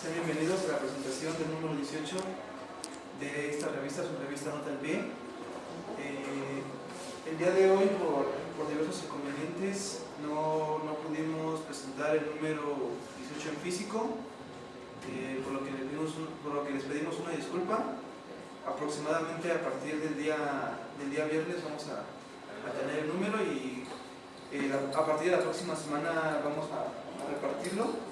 Sean bienvenidos a la presentación del número 18 de esta revista, su revista Nota al Pie. El día de hoy, por diversos inconvenientes, no pudimos presentar el número 18 en físico, por lo que les pedimos una disculpa. Aproximadamente a partir del día viernes vamos a tener el número y a partir de la próxima semana vamos a repartirlo.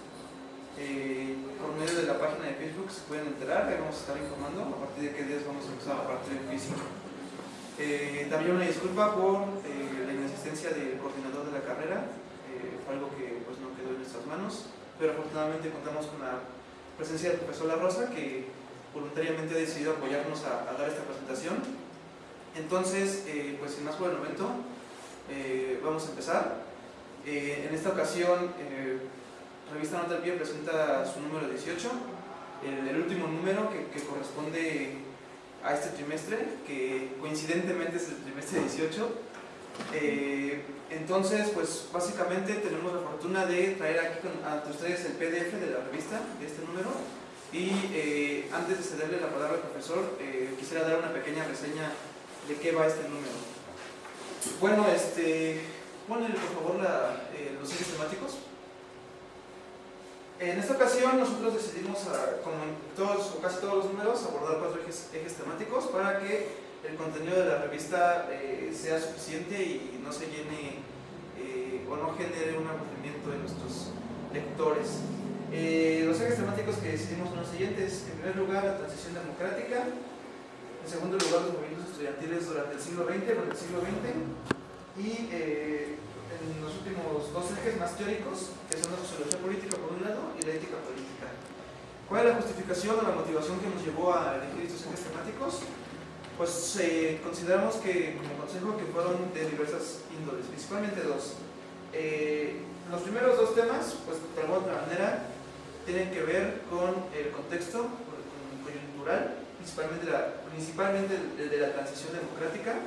Por medio de la página de Facebook se pueden enterar, ahí vamos a estar informando a partir de qué días vamos a empezar a partir en físico. También una disculpa por la inasistencia del coordinador de la carrera, fue algo que pues, no quedó en nuestras manos, pero afortunadamente contamos con la presencia del profesor La Rosa, que voluntariamente ha decidido apoyarnos a dar esta presentación. Entonces, pues sin más por el momento, vamos a empezar. En esta ocasión, Revista Nota al Pie presenta su número 18, el último número que corresponde a este trimestre, que coincidentemente es el trimestre 18. Entonces, pues básicamente tenemos la fortuna de traer aquí ante ustedes el PDF de la revista, de este número. Y antes de cederle la palabra al profesor, quisiera dar una pequeña reseña de qué va este número. Bueno, ponle por favor los ejes temáticos. En esta ocasión nosotros decidimos, como en todos o casi todos los números, abordar 4 ejes temáticos para que el contenido de la revista sea suficiente y no se llene o no genere un aburrimiento de nuestros lectores. Los ejes temáticos que decidimos son los siguientes: en primer lugar, la transición democrática; en segundo lugar, los movimientos estudiantiles durante el siglo XX, y en los últimos 2 ejes más teóricos, que son la sociología política por un lado y la ética política. ¿Cuál es la justificación o la motivación que nos llevó a elegir estos ejes temáticos? Pues consideramos que como consejo que fueron de diversas índoles, principalmente 2. Los primeros 2 temas, pues de alguna manera, tienen que ver con el contexto coyuntural, principalmente el de la transición democrática,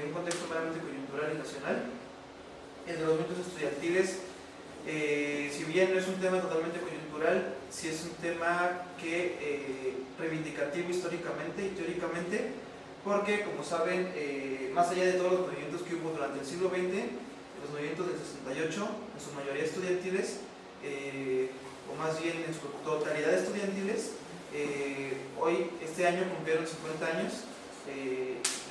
un contexto meramente coyuntural y nacional. El de los movimientos estudiantiles, si bien no es un tema totalmente coyuntural, sí es un tema reivindicativo históricamente y teóricamente, porque como saben, más allá de todos los movimientos que hubo durante el siglo XX, los movimientos del 68, en su mayoría estudiantiles, o más bien en su totalidad estudiantiles, este año cumplieron 50 años,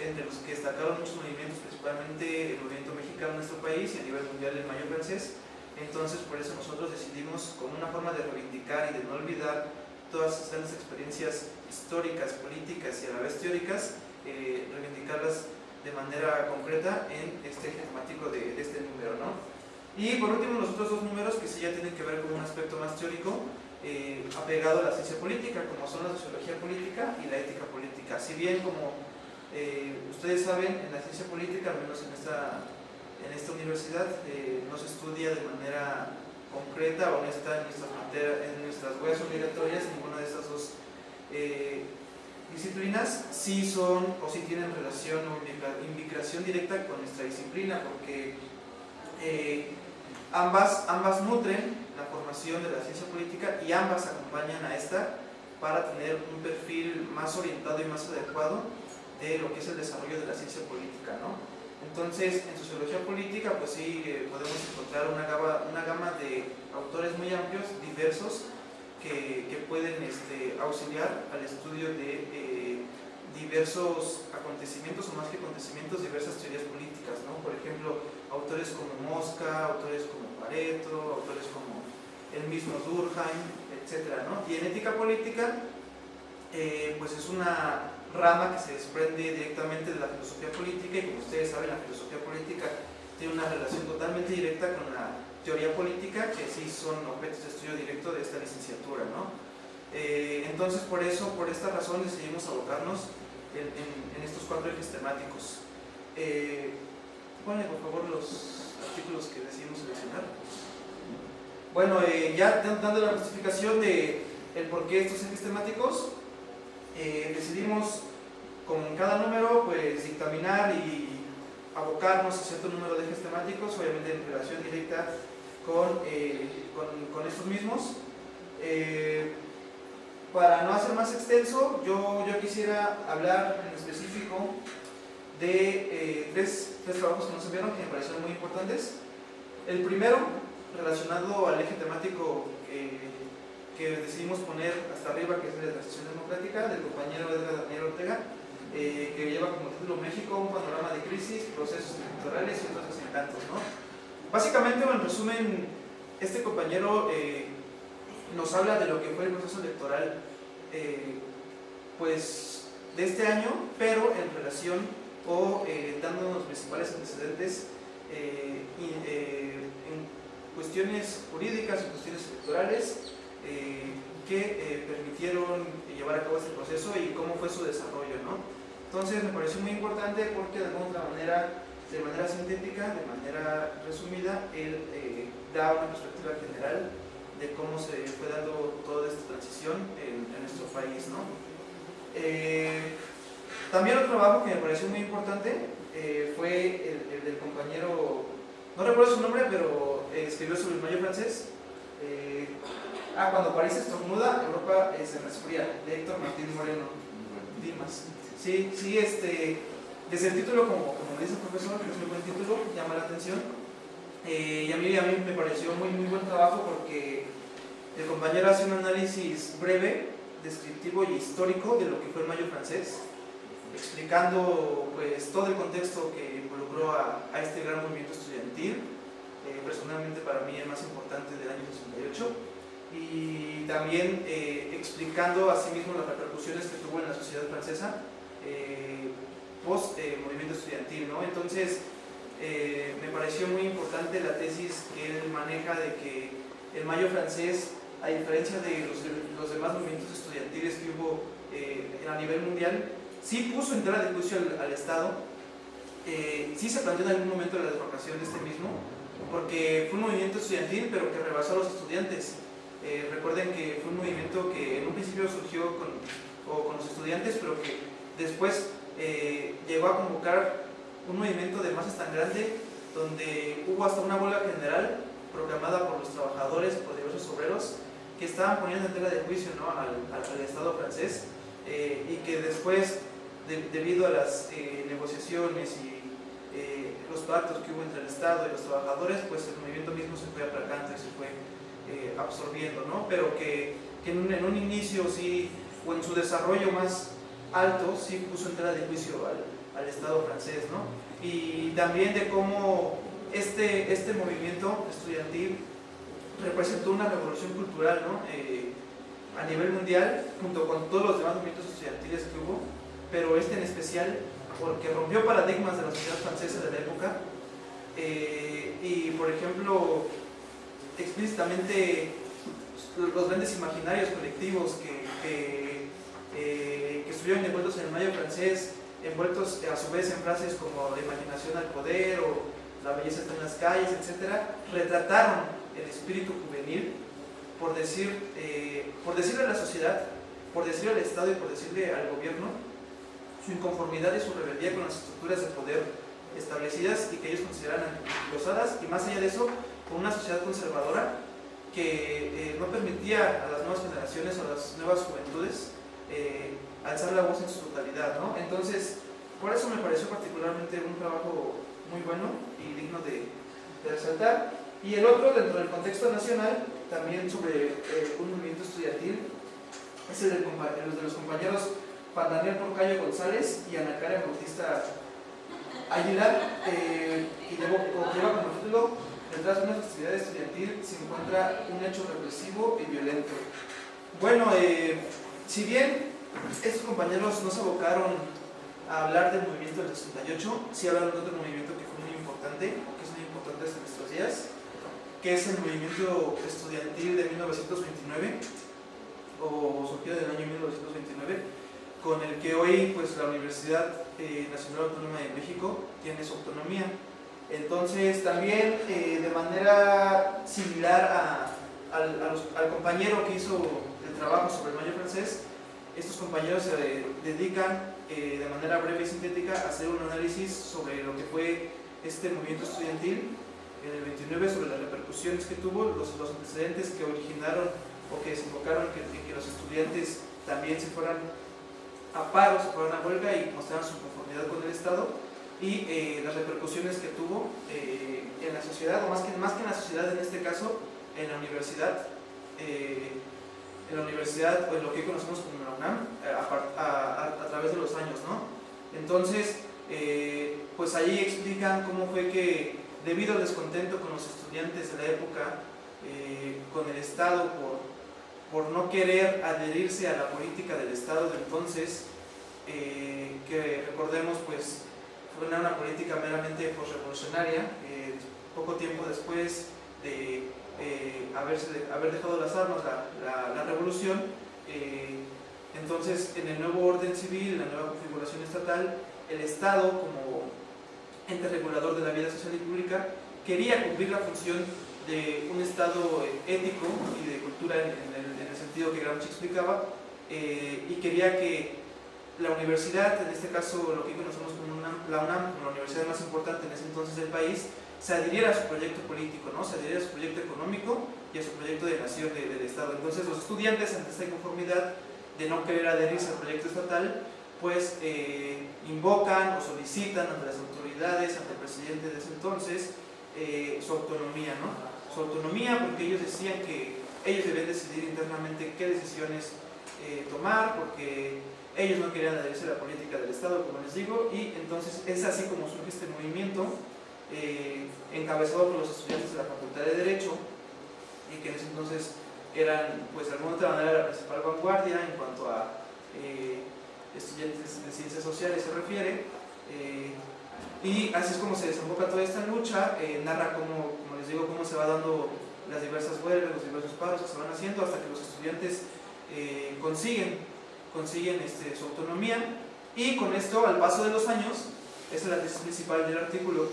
entre los que destacaron muchos movimientos, principalmente el movimiento mexicano en nuestro país y a nivel mundial el mayo francés. Entonces, por eso nosotros decidimos, como una forma de reivindicar y de no olvidar todas esas experiencias históricas, políticas y a la vez teóricas, reivindicarlas de manera concreta en este eje temático de este número, ¿no? Y por último, los otros 2 números que sí ya tienen que ver con un aspecto más teórico, apegado a la ciencia política, como son la sociología política y la ética política. Si bien, como ustedes saben, en la ciencia política, al menos en esta universidad, no se estudia de manera concreta o honesta en nuestras huellas obligatorias. Ninguna de estas 2 disciplinas sí son o sí tienen relación o vinculación directa con nuestra disciplina, porque ambas nutren la formación de la ciencia política y ambas acompañan a esta para tener un perfil más orientado y más adecuado de lo que es el desarrollo de la ciencia política, ¿no? Entonces, en sociología política, pues sí, podemos encontrar una gama de autores muy amplios, diversos, que pueden auxiliar al estudio de diversos acontecimientos, o más que acontecimientos, diversas teorías políticas, ¿no? Por ejemplo, autores como Mosca, autores como Pareto, autores como el mismo Durkheim, etc., ¿no? Y en ética política, pues es una rama que se desprende directamente de la filosofía política, y como ustedes saben, la filosofía política tiene una relación totalmente directa con la teoría política, que sí son objetos de estudio directo de esta licenciatura, ¿no? Entonces, por esta razón decidimos abocarnos en estos 4 ejes temáticos. Ponle por favor los artículos que decidimos seleccionar. Bueno, ya dando la justificación de el por qué estos ejes temáticos, decidimos, como en cada número, pues dictaminar y abocarnos a cierto número de ejes temáticos, obviamente en relación directa con estos mismos. para no hacer más extenso, yo quisiera hablar en específico de tres trabajos que nos enviaron que me parecieron muy importantes. El primero, relacionado al eje temático que decidimos poner hasta arriba, que es de la transición democrática, del compañero Edgar Daniel Ortega, que lleva como título México, un panorama de crisis, procesos electorales y otros desencantos, ¿no? Básicamente, en resumen, este compañero nos habla de lo que fue el proceso electoral pues de este año, pero en relación o dándonos los principales antecedentes en cuestiones jurídicas, en cuestiones electorales que permitieron llevar a cabo este proceso y cómo fue su desarrollo, ¿no? Entonces me pareció muy importante porque de alguna otra manera, de manera sintética, de manera resumida, él da una perspectiva general de cómo se fue dando toda esta transición en nuestro país, ¿no? También otro trabajo que me pareció muy importante fue el del compañero, no recuerdo su nombre, pero escribió sobre el Mayo francés. Cuando París estornuda, Europa se resfría, de Héctor Martín Moreno Dimas. Sí, desde el título, como dice el profesor, que es muy buen título, llama la atención. Y a mí me pareció muy buen trabajo porque el compañero hace un análisis breve, descriptivo y histórico de lo que fue el Mayo francés, explicando pues todo el contexto que involucró a este gran movimiento estudiantil, personalmente para mí el más importante del año 68, y también explicando asimismo las repercusiones que tuvo en la sociedad francesa post movimiento estudiantil, ¿no? Entonces me pareció muy importante la tesis que él maneja de que el Mayo francés, a diferencia de los demás movimientos estudiantiles que hubo a nivel mundial, sí puso en tela de juicio al Estado, sí se planteó en algún momento la deslocación de este mismo, porque fue un movimiento estudiantil pero que rebasó a los estudiantes. Recuerden que fue un movimiento que en un principio surgió con los estudiantes, pero que después llegó a convocar un movimiento de masas tan grande donde hubo hasta una huelga general proclamada por los trabajadores, por diversos obreros, que estaban poniendo en tela de juicio, ¿no?, al Estado francés, y que después, debido a las negociaciones y los pactos que hubo entre el Estado y los trabajadores, pues el movimiento mismo se fue aplacando y se fue absorbiendo, ¿no? Pero que en un inicio sí, o en su desarrollo más alto, sí puso en tela de juicio al Estado francés, ¿no? Y también de cómo este movimiento estudiantil representó una revolución cultural, ¿no? A nivel mundial, junto con todos los demás movimientos estudiantiles que hubo, pero en especial porque rompió paradigmas de la sociedad francesa de la época, y por ejemplo explícitamente los grandes imaginarios colectivos que estuvieron envueltos en el Mayo francés, envueltos a su vez en frases como la imaginación al poder o la belleza está en las calles, etc., retrataron el espíritu juvenil por decirle a la sociedad, por decirle al Estado y por decirle al gobierno su inconformidad y su rebeldía con las estructuras de poder establecidas y que ellos consideran anquilosadas, y más allá de eso, con una sociedad conservadora que no permitía a las nuevas generaciones o a las nuevas juventudes alzar la voz en su totalidad, ¿no? Entonces, por eso me pareció particularmente un trabajo muy bueno y digno de resaltar. Y el otro, dentro del contexto nacional, también sobre un movimiento estudiantil, es el de los compañeros Juan Daniel Porcayo González y Ana Karen Bautista Aguilar, y lleva como título: detrás de una festividad estudiantil se encuentra un hecho represivo y violento. Bueno, si bien estos compañeros no se abocaron a hablar del movimiento del 68, sí hablaron de otro movimiento que fue muy importante, o que es muy importante hasta nuestros días, que es el movimiento estudiantil de 1929, o surgido del año 1929, con el que hoy pues, la Universidad Nacional Autónoma de México tiene su autonomía. Entonces también de manera similar al compañero que hizo el trabajo sobre el Mayo francés, estos compañeros se dedican de manera breve y sintética a hacer un análisis sobre lo que fue este movimiento estudiantil en el 29, sobre las repercusiones que tuvo, los antecedentes que originaron o que desembocaron que los estudiantes estudiantes también se fueran a paro, se fueran a huelga y mostraran su conformidad con el Estado, y las repercusiones que tuvo en la sociedad, o más que en la sociedad en este caso, en la universidad, pues lo que conocemos como la UNAM, a través de los años, ¿no? Entonces, pues ahí explican cómo fue que, debido al descontento con los estudiantes de la época, con el Estado por no querer adherirse a la política del Estado de entonces, que recordemos pues fue una política meramente posrevolucionaria, poco tiempo después de haber dejado las armas la revolución. Entonces, en el nuevo orden civil, en la nueva configuración estatal, el Estado, como ente regulador de la vida social y pública, quería cumplir la función de un Estado ético y de cultura en el sentido que Gramsci explicaba, y quería que la universidad, en este caso lo que conocemos como la UNAM, como la universidad más importante en ese entonces del país, se adhiriera a su proyecto político, ¿no? Se adhiriera a su proyecto económico y a su proyecto de nación del Estado. Entonces los estudiantes, ante esta inconformidad de no querer adherirse al proyecto estatal, pues invocan o solicitan ante las autoridades, ante el presidente de ese entonces, su autonomía, ¿no? Su autonomía, porque ellos decían que ellos debían decidir internamente qué decisiones tomar, porque ellos no querían adherirse a la política del Estado, como les digo, y entonces es así como surge este movimiento, encabezado por los estudiantes de la Facultad de Derecho, y que en ese entonces eran, pues de alguna otra manera, la principal vanguardia en cuanto a estudiantes de ciencias sociales se refiere, y así es como se desemboca toda esta lucha. Narra cómo, como les digo, cómo se va dando las diversas huelgas, los diversos paros que se van haciendo hasta que los estudiantes consiguen su autonomía, y con esto, al paso de los años, esa es la tesis principal del artículo,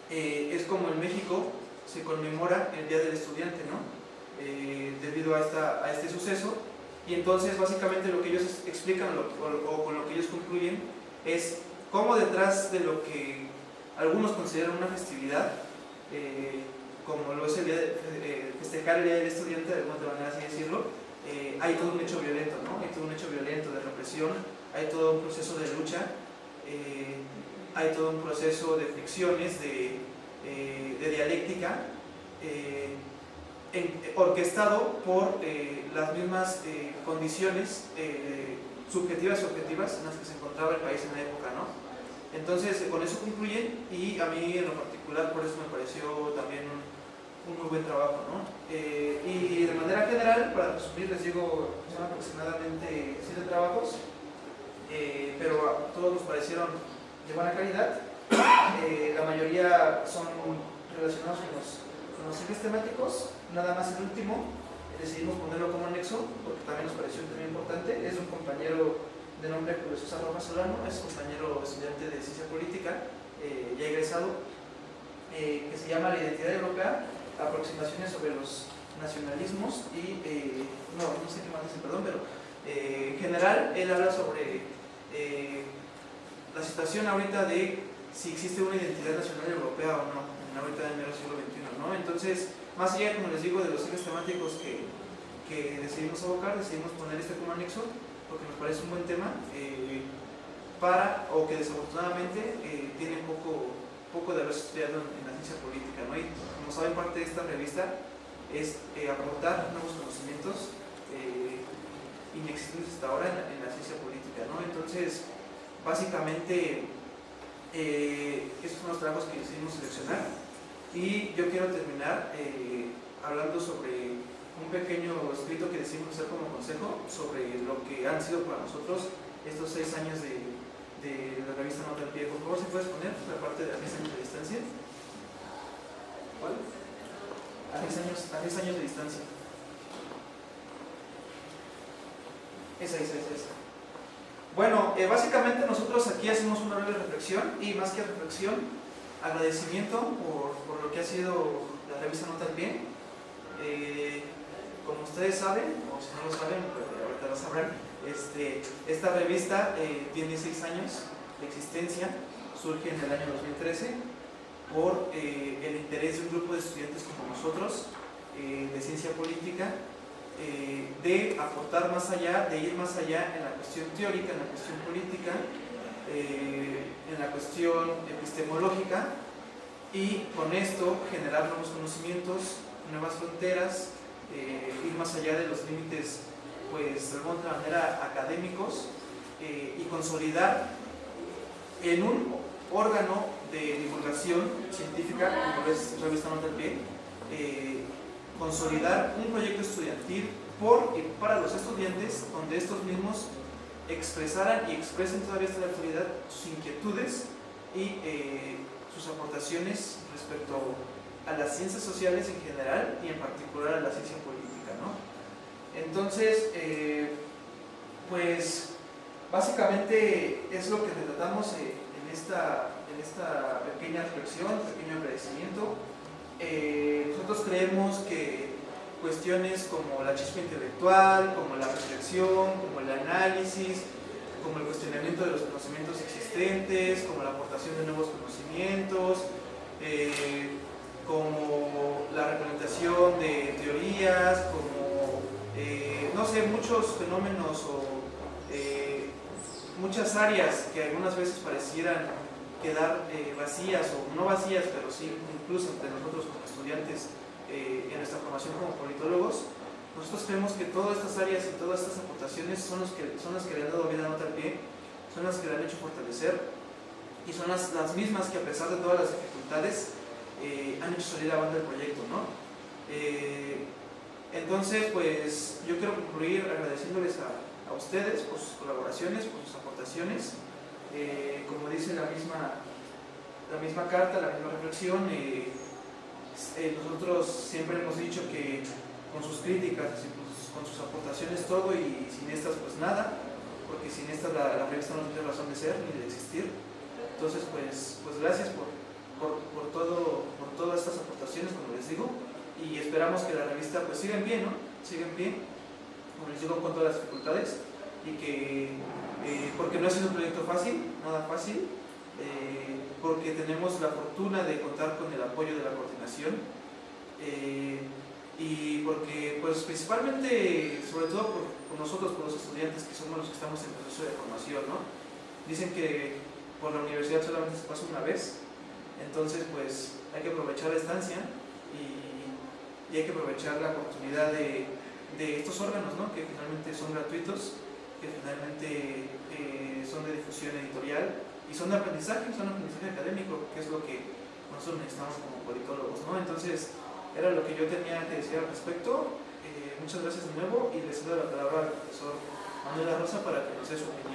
es como en México se conmemora el Día del Estudiante, ¿no? Debido a este suceso. Y entonces básicamente lo que ellos explican o con lo que ellos concluyen es cómo detrás de lo que algunos consideran una festividad, como lo es el día de festejar el Día del Estudiante, de alguna manera así decirlo, hay todo un hecho violento, ¿no? Hay todo un hecho violento de represión, hay todo un proceso de lucha, hay todo un proceso de fricciones, de dialéctica, orquestado por las mismas condiciones subjetivas y objetivas en las que se encontraba el país en la época, ¿no? Entonces, con eso concluyen, y a mí en lo particular por eso me pareció también un muy buen trabajo, ¿no? Y de manera general, para resumir, les digo, son aproximadamente 7 trabajos, pero a todos nos parecieron de buena calidad. La mayoría son relacionados con los ejes temáticos. Nada más el último decidimos ponerlo como anexo porque también nos pareció un tema importante. Es un compañero de nombre Julio César Rojas Solano, es compañero estudiante de ciencia política, ya egresado, que se llama La identidad europea, aproximaciones sobre los nacionalismos y no sé qué más dice, perdón, pero en general él habla sobre la situación ahorita de si existe una identidad nacional europea o no, ahorita en el mero siglo XXI, ¿no? Entonces, más allá, como les digo, de los ejes temáticos que decidimos abocar, decidimos poner este como anexo, porque nos parece un buen tema, o que desafortunadamente tiene poco de haberse estudiado en la ciencia política, ¿no? Y como saben, parte de esta revista es aportar nuevos conocimientos inexistentes hasta ahora en la ciencia política, ¿no? Entonces, básicamente, estos son los trabajos que decidimos seleccionar, y yo quiero terminar hablando sobre un pequeño escrito que decidimos hacer como consejo sobre lo que han sido para nosotros estos 6 años de la revista Nota al Pie. Por favor, si puedes poner la parte de a 10 años de distancia. ¿Cuál? A 10 años de distancia. Esa. Bueno, básicamente nosotros aquí hacemos una breve reflexión, y más que reflexión, agradecimiento por lo que ha sido la revista Nota al Pie. Como ustedes saben, o si no lo saben, pues ahorita lo sabrán, esta revista tiene 6 años de existencia, surge en el año 2013 por el interés de un grupo de estudiantes como nosotros, de ciencia política, de aportar más allá, de ir más allá en la cuestión teórica, en la cuestión política, en la cuestión epistemológica, y con esto generar nuevos conocimientos, nuevas fronteras, ir más allá de los límites, pues de alguna manera académicos, y consolidar en un órgano de divulgación científica, como es Revista Nota al Pie, consolidar un proyecto estudiantil por y para los estudiantes, donde estos mismos expresaran y expresen todavía hasta la actualidad sus inquietudes y sus aportaciones respecto a las ciencias sociales en general y en particular a la ciencia política, ¿no? Entonces, pues básicamente es lo que tratamos en esta pequeña reflexión, pequeño agradecimiento. Nosotros creemos que cuestiones como la chispa intelectual, como la reflexión, como el análisis, como el cuestionamiento de los conocimientos existentes, como la aportación de nuevos conocimientos, como la representación de teorías, como, no sé, muchos fenómenos o muchas áreas que algunas veces parecieran quedar vacías, o no vacías, pero sí incluso entre nosotros como estudiantes en nuestra formación como politólogos. Nosotros creemos que todas estas áreas y todas estas aportaciones son las que le han dado vida a Nota al Pie, son las que le han hecho fortalecer, y son las mismas que, a pesar de todas las dificultades, han hecho salir adelante el proyecto, ¿no? Entonces, pues yo quiero concluir agradeciéndoles a ustedes por sus colaboraciones, por sus aportaciones. Como dice la misma carta, la misma reflexión, nosotros siempre hemos dicho que con sus críticas y con sus aportaciones todo, y sin estas pues nada, porque sin estas la revista no tiene razón de ser ni de existir. Entonces pues gracias por todas estas aportaciones, como les digo, y esperamos que la revista pues siga en pie, ¿no? Siga en pie, como les digo, con todas las dificultades, y que porque no ha sido un proyecto fácil, nada fácil, porque tenemos la fortuna de contar con el apoyo de la coordinación, y porque pues principalmente, sobre todo por nosotros, por los estudiantes, que somos los que estamos en proceso de formación, ¿no? Dicen que por la universidad solamente se pasa una vez, entonces pues hay que aprovechar la estancia y hay que aprovechar la oportunidad de estos órganos, ¿no? Que finalmente son gratuitos, que finalmente son de difusión editorial y son de aprendizaje académico, que es lo que nosotros necesitamos como politólogos, ¿no? Entonces era lo que yo tenía que decir al respecto. Muchas gracias de nuevo, y les cedo la palabra al profesor Manuel Rosa para que nos dé su opinión.